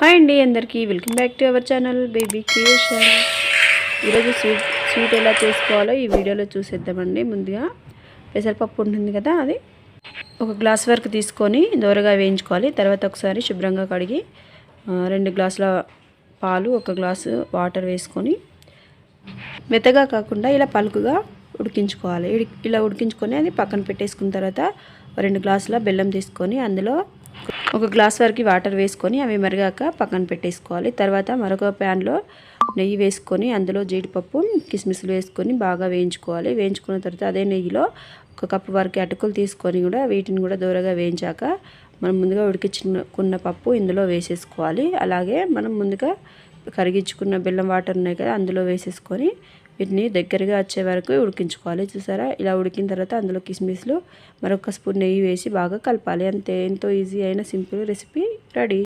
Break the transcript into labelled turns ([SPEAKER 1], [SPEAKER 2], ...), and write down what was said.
[SPEAKER 1] Hi అండి అందరికీ welcome back to our channel baby creation. ఈరోజు స్వీట్ ఎలా చేసుకోవాలో ఈ వీడియోలో చూసేద్దామండి. ముందుగా పెసరపప్పు ఉంటుంది కదా, అది ఒక గ్లాస్ వరకు తీసుకొని దోరగా వేయించుకోవాలి. తర్వాత ఒకసారి శుభ్రంగా కడిగి 2 గ్లాసుల పాలు 1 గ్లాసు వాటర్ వేసుకొని మెత్తగా కాకుండా ఇలా పలుకుగా ఉడికించుకోవాలి. ఇలా ఉడికించుకొని అది పక్కన పెట్టేసుకున్న తర్వాత 2 గ్లాసుల బెల్లం తీసుకొని అందులో 1 గ్లాస్ వరకు వాటర్ వేసుకొని అవి మరిగాక పక్కన పెట్టేసుకోవాలి. తర్వాత మరొక ప్యాన్లో నెయ్యి వేసుకొని అందులో జీడిపప్పు కిస్మిస్లు వేసుకొని బాగా వేయించుకోవాలి. వేయించుకున్న తర్వాత అదే నెయ్యిలో 1 కప్పు వరకు అటుకులు తీసుకొని కూడా వీటిని కూడా దూరగా వేయించాక మనం ముందుగా ఉడికించుకున్న పప్పు ఇందులో వేసేసుకోవాలి. అలాగే మనం ముందుగా కరిగించుకున్న బెల్లం వాటర్ ఉన్నాయి కదా, అందులో వేసేసుకొని వీటిని దగ్గరగా వచ్చే వరకు ఉడికించుకోవాలి. చూసారా, ఇలా ఉడికిన తర్వాత అందులో కిస్మిస్లు మరొక స్పూన్ నెయ్యి వేసి బాగా కలపాలి. అంతే, ఎంతో ఈజీ అయిన సింపుల్ రెసిపీ రెడీ.